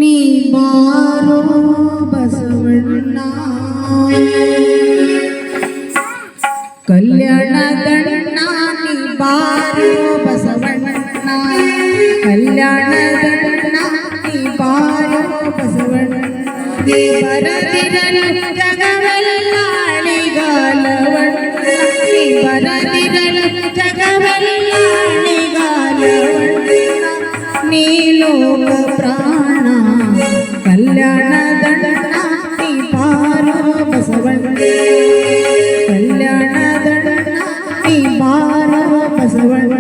ನೀ ಬಾರೋ ಬಸವಣ್ಣ ಕಲ್ಯಾಣದಣ್ಣ ನೀ ಬಾರೋ ಬಸವಣ್ಣ ಕಲ್ಯಾಣದಣ್ಣ ನೀ ಬಾರೋ ಬಸವಣ್ಣ ನೀ ಬರದಿರಲು ಜಗವೆಲ್ಲ ಅಳಿಗಾಲವಣ್ಣ ನೀ ಬರದಿರಲು ಜಗವೆಲ್ಲ ಅಳಿಗಾಲವಣ್ಣ ನೀ ಲೋಕ ಪ್ರಾಣ ಕಲ್ಯಾಣದಣ್ಣ ನೀ ಬಾರೋ ಬಸವಣ್ಣ ಕಲ್ಯಾಣದಣ್ಣ ನೀ ಬಾರೋ ಬಸವಣ್ಣ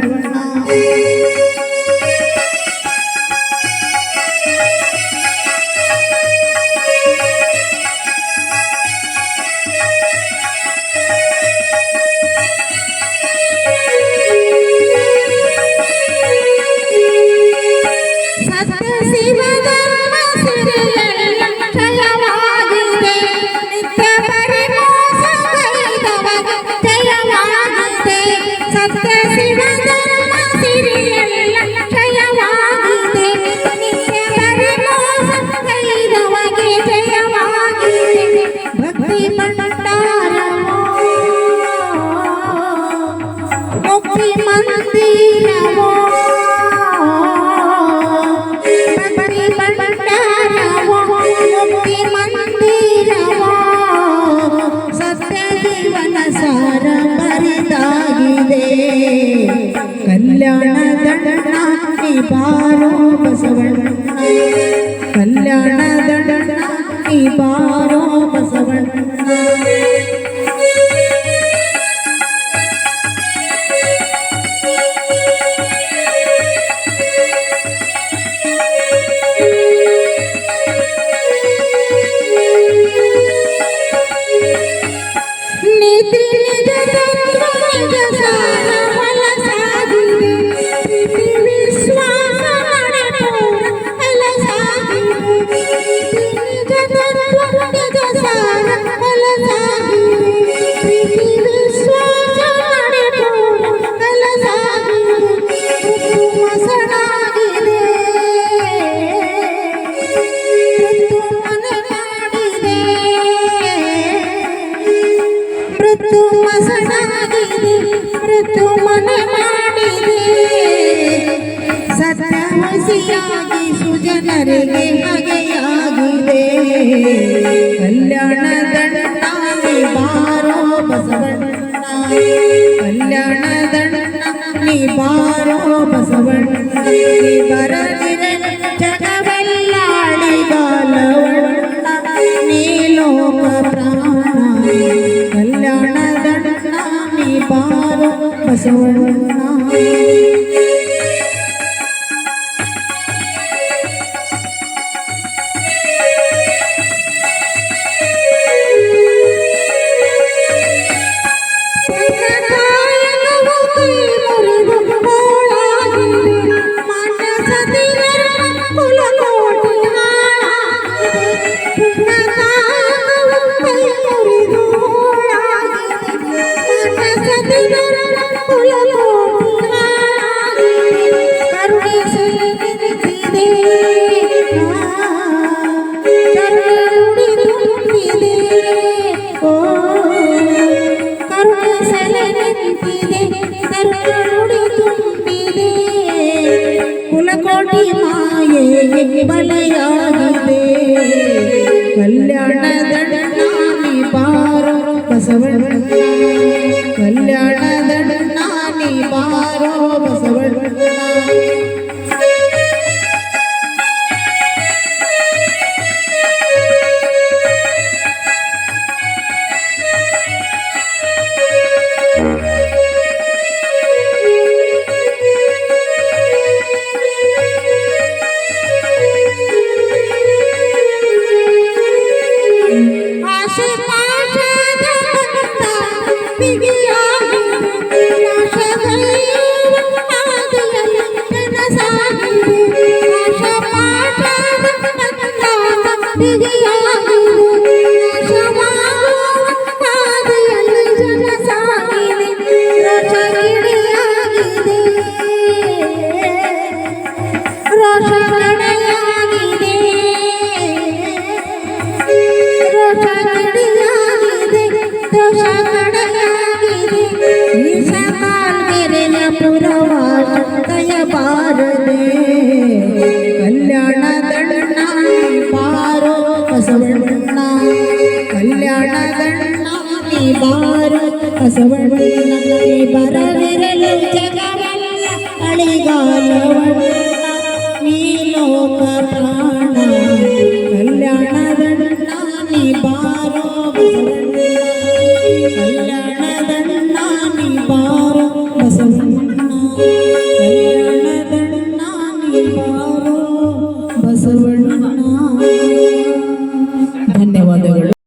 ಕಲ್ಯಾಣದಣ್ಣ ನೀ ಬಾರೋ ಬಸವಣ್ಣ ಕಲ್ಯಾಣದಣ್ಣ ನೀ ಬಾರೋ ಬಸವಣ್ಣ ಸತ್ಯವಸಿಯಾಗಿ ಸುಜನರಿಗೆ ಹಗೆಯಾಗಿದೆ ಕಲ್ಯಾಣದಣ್ಣ ನೀ ಬಾರೋ ಬಸವಣ್ಣ ಕಲ್ಯಾಣದಣ್ಣ ನೀ ಬಾರೋ ಬಸವಣ್ಣ ನೀ ಬರದಿರಲು ಜಗವೆಲ್ಲ ಅಳಿಗಾಲವಣ್ಣ ನೀ ಲೋಕ ಪ್ರಾಣ ಕಲ್ಯಾಣದಣ್ಣ ನೀ ಬಾರೋ ಬಸವಣ್ಣ ಕುಲಕೋಟಿ ಮಾಯೆಗೆ ಬಲೆಯಾಗಿದೆ ಕಲ್ಯಾಣದಣ್ಣ ನೀ ಬಾರೋ ಬಸವಣ್ಣ ಕಲ್ಯಾಣದಣ್ಣ ನೀ ಬಾರೋ ಬಸವಣ್ಣ ರೋಷ ದೂರವಾಗಿದೆ